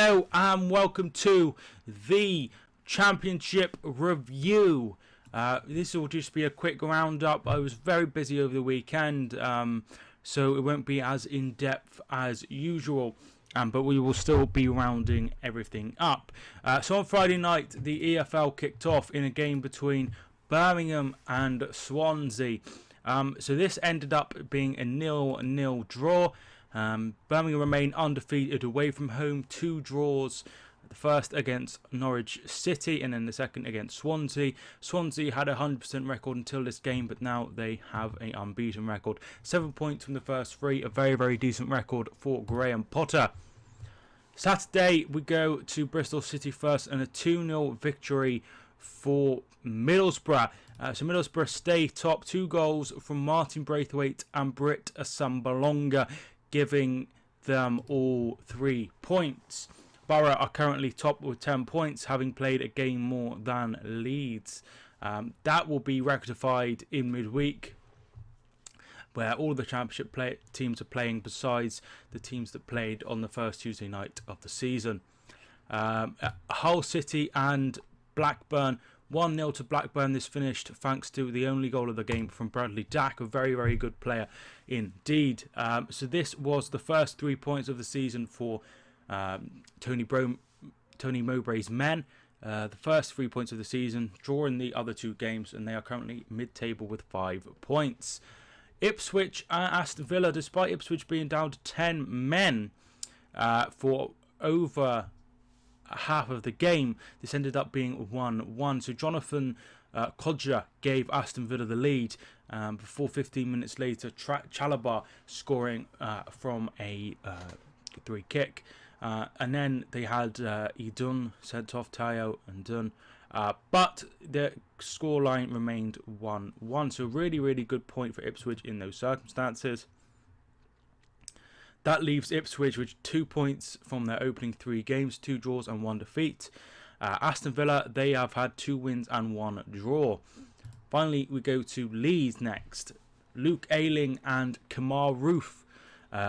Hello and welcome to the Championship Review. This will just be a quick roundup. I was very busy over the weekend, so it won't be as in-depth as usual, but we will still be rounding everything up. So on Friday night, the EFL kicked off in a game between Birmingham and Swansea. So this ended up being a 0-0 draw. Birmingham remain undefeated away from home, 2 draws, the first against Norwich City and then the second against Swansea. Swansea had a 100% record until this game, but now they have an unbeaten record. 7 points from the first 3, a very, very decent record for Graham Potter. Saturday we go to Bristol City first and a 2-0 victory for Middlesbrough. So Middlesbrough stay top, 2 goals from Martin Braithwaite and Britt Asambalonga, giving them all 3 points. Borough are currently top with 10 points, having played a game more than Leeds. That will be rectified in midweek, where all the Championship teams are playing besides the teams that played on the first Tuesday night of the season. Hull City and Blackburn, 1-0 to Blackburn. This finished thanks to the only goal of the game from Bradley Dack, a very, very good player indeed. So this was the first 3 points of the season for Tony Mowbray's men. The first 3 points of the season, drawing the other 2 games, and they are currently mid-table with 5 points. Ipswich and Aston Villa, despite Ipswich being down to 10 men for over half of the game, this ended up being 1-1. So Jonathan Kodja gave Aston Villa the lead before 15 minutes later Chalabar scoring from a 3 kick, and then they had Idun sent off, Tayo and Dunn, but the scoreline remained 1-1. So really, really good point for Ipswich in those circumstances. That leaves Ipswich with 2 points from their opening 3 games, 2 draws and 1 defeat. Aston Villa, they have had 2 wins and 1 draw. Finally, we go to Leeds next. Luke Ayling and Kamar Roof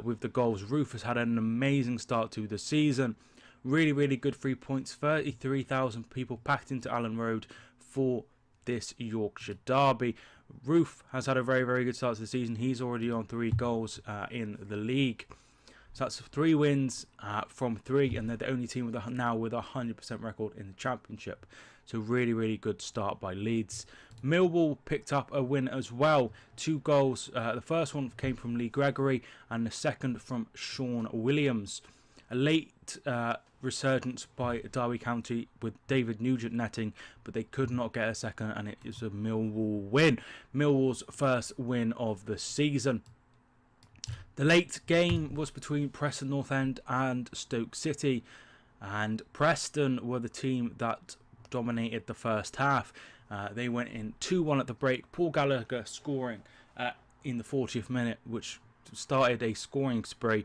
with the goals. Roof has had an amazing start to the season. Really, really good 3 points. 33,000 people packed into Allen Road for this Yorkshire derby. Roof has had a very, very good start to the season. He's already on 3 goals in the league. So that's 3 wins from 3, and they're the only team now with a 100% record in the Championship. So really, really good start by Leeds. Millwall picked up a win as well. 2 goals. The first one came from Lee Gregory and the second from Sean Williams. A late resurgence by Derby County with David Nugent netting, but they could not get a second, and it is a Millwall win. Millwall's first win of the season. The late game was between Preston North End and Stoke City, and Preston were the team that dominated the first half. They went in 2-1 at the break. Paul Gallagher scoring in the 40th minute, which started a scoring spree.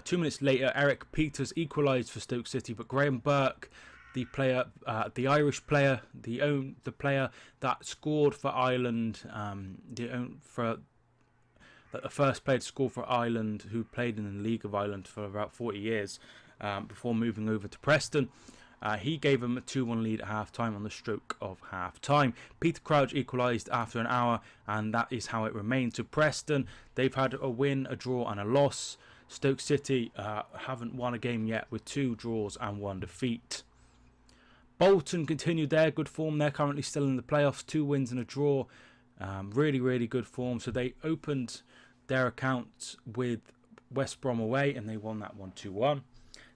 2 minutes later, Eric Peters equalised for Stoke City, but Graham Burke, the player, the Irish player, the player that scored for Ireland, the first player to score for Ireland, who played in the League of Ireland for about 40 years before moving over to Preston. He gave him a 2-1 lead at half-time on the stroke of half-time. Peter Crouch equalised after an hour, and that is how it remained. To Preston, they've had a win, a draw and a loss. Stoke City haven't won a game yet, with 2 draws and 1 defeat. Bolton continued their good form. They're currently still in the playoffs, 2 wins and a draw. Really, really good form. So they opened their account with West Brom away, and they won that one 2-1.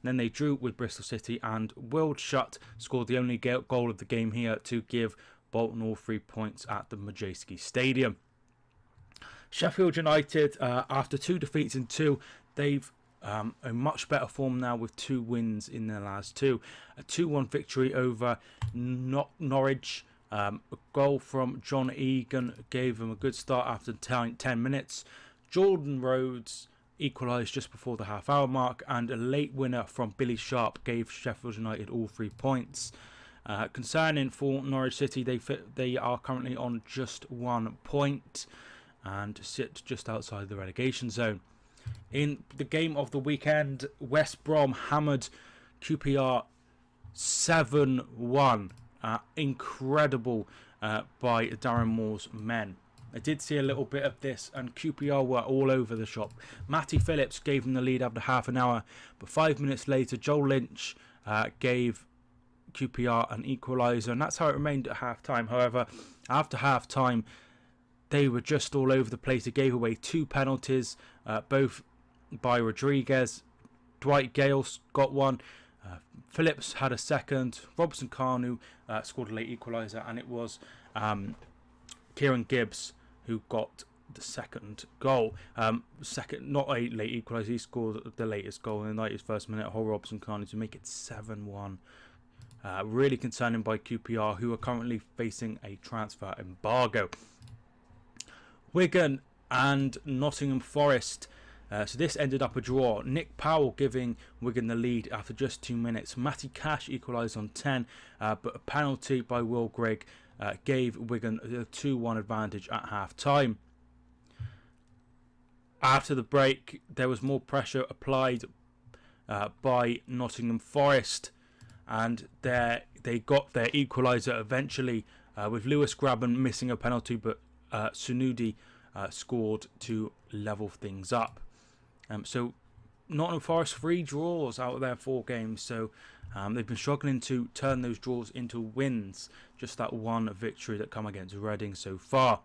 Then they drew with Bristol City, and Will Shutt scored the only goal of the game here to give Bolton all 3 points at the Matchday Stadium. Sheffield United, after 2 defeats in 2, they've a much better form now with 2 wins in their last 2. A 2-1 victory over Norwich. A goal from John Egan gave them a good start after 10 minutes. Jordan Rhodes equalised just before the half-hour mark, and a late winner from Billy Sharp gave Sheffield United all 3 points. Concerning for Norwich City, they are currently on just 1 point and sit just outside the relegation zone. In the game of the weekend, West Brom hammered QPR 7-1. Incredible by Darren Moore's men. I did see a little bit of this, and QPR were all over the shop. Matty Phillips gave them the lead after half an hour, but 5 minutes later, Joel Lynch gave QPR an equaliser, and that's how it remained at half-time. However, after half-time, they were just all over the place. They gave away 2 penalties, both by Rodriguez. Dwight Gale got one. Phillips had a second. Robson Kanu scored a late equaliser, and it was Kieran Gibbs who got the second goal. Not a late equaliser. He scored the latest goal in the 91st minute. Hull Robson Kanu to make it 7-1. Really concerning by QPR, who are currently facing a transfer embargo. Wigan and Nottingham Forest. So this ended up a draw. Nick Powell giving Wigan the lead after just 2 minutes. Matty Cash equalised on 10, but a penalty by Will Grigg gave Wigan a 2-1 advantage at half-time. After the break, there was more pressure applied by Nottingham Forest, and they got their equaliser eventually, with Lewis Grabban missing a penalty, but Sunudi scored to level things up. So Nottingham Forest 3 draws out of their 4 games, so they've been struggling to turn those draws into wins. Just that one victory that come against Reading so far.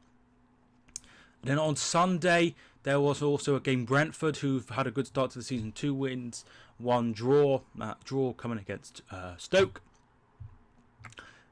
Then on Sunday, there was also a game. Brentford, who've had a good start to the season, 2 wins, 1 draw. Draw coming against Stoke.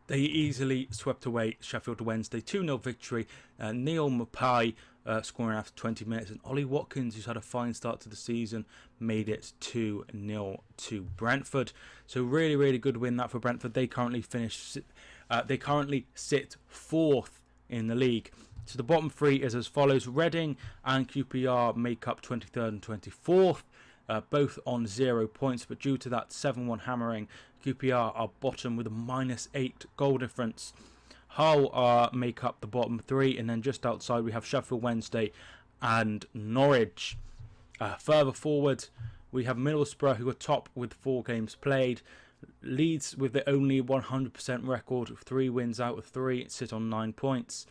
They easily swept away Sheffield Wednesday. 2-0 victory. Neil Mapai scoring after 20 minutes. And Ollie Watkins, who's had a fine start to the season, made it 2-0 to Brentford. So really, really good win that for Brentford. They currently sit 4th in the league. So the bottom 3 is as follows. Reading and QPR make up 23rd and 24th. Both on 0 points, but due to that 7-1 hammering, QPR are bottom with a -8 goal difference. Hull make up the bottom 3, and then just outside we have Sheffield Wednesday and Norwich. Further forward, we have Middlesbrough, who are top with 4 games played. Leeds, with the only 100% record of 3 wins out of 3, sit on 9 points.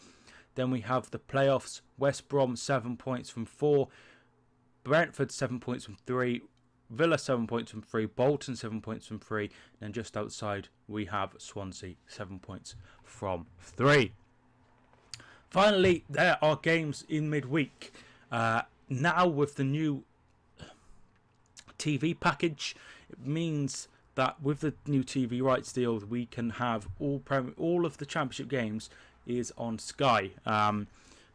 Then we have the playoffs. West Brom 7 points from 4. Brentford 7 points from 3, Villa 7 points from 3, Bolton 7 points from 3, and just outside we have Swansea 7 points from 3. Finally, there are games in midweek. Now with the new TV package, it means that with the new TV rights deal, we can have all of the Championship games is on Sky.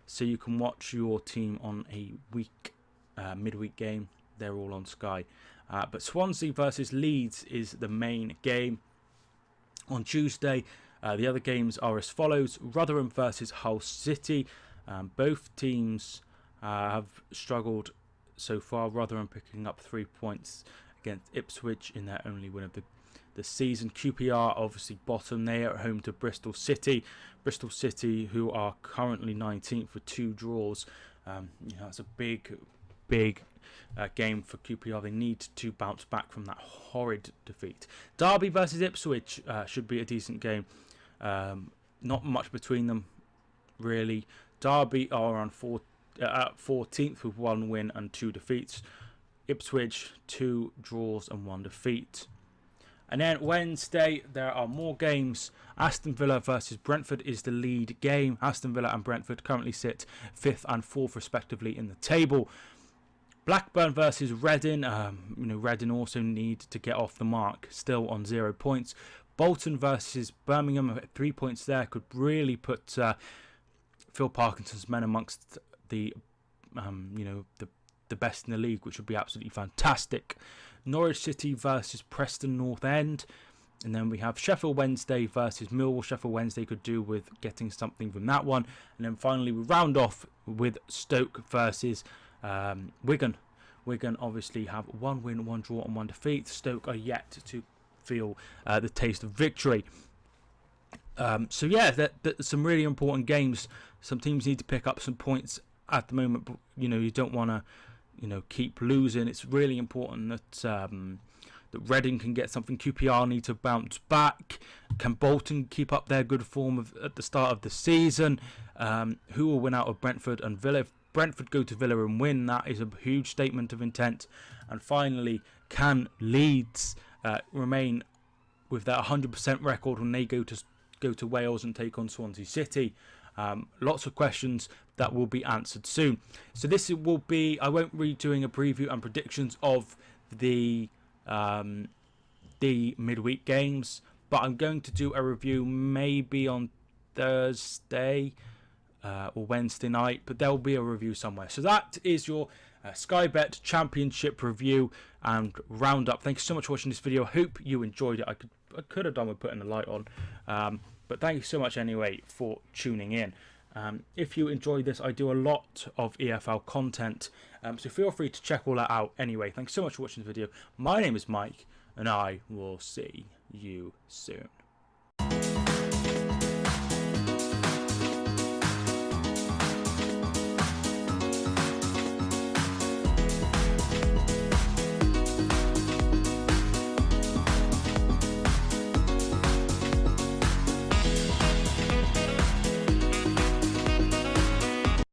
So you can watch your team on a midweek game. They're all on Sky. But Swansea versus Leeds is the main game. On Tuesday, the other games are as follows. Rotherham versus Hull City. Both teams have struggled so far. Rotherham picking up 3 points against Ipswich in their only win of the season. QPR obviously bottom. They are at home to Bristol City. Bristol City, who are currently 19th with 2 draws. That's a big game for QPR. They need to bounce back from that horrid defeat. Derby versus Ipswich should be a decent game. Not much between them, really. Derby are on 14th with 1 win and 2 defeats. Ipswich 2 draws and 1 defeat. And then Wednesday, there are more games. Aston Villa versus Brentford is the lead game. Aston Villa and Brentford currently sit 5th and 4th respectively in the table. Blackburn versus Reading. Reading also need to get off the mark, still on 0 points. Bolton versus Birmingham, 3 points there could really put Phil Parkinson's men amongst the best in the league, which would be absolutely fantastic. Norwich City versus Preston North End. And then we have Sheffield Wednesday versus Millwall. Sheffield Wednesday could do with getting something from that one. And then finally we round off with Stoke versus Wigan. Wigan obviously have 1 win, 1 draw and 1 defeat. Stoke are yet to feel the taste of victory. So yeah, there's some really important games. Some teams need to pick up some points at the moment, but you don't want to keep losing. It's really important that that Reading can get something. QPR need to bounce back. Can Bolton keep up their good form at the start of the season? Who will win out of Brentford and Villa? If Brentford go to Villa and win, that is a huge statement of intent. And finally, can Leeds remain with that 100% record when they go to Wales and take on Swansea City? Lots of questions that will be answered soon. So this will be, I won't be doing a preview and predictions of the midweek games, but I'm going to do a review maybe on Thursday or Wednesday night, but there will be a review somewhere. So that is your Sky Bet Championship review and roundup. Thank you so much for watching this video. I hope you enjoyed it. I could have done with putting a light on, but thank you so much anyway for tuning in. If you enjoyed this, I do a lot of EFL content, so feel free to check all that out anyway. Thanks so much for watching this video. My name is Mike, and I will see you soon.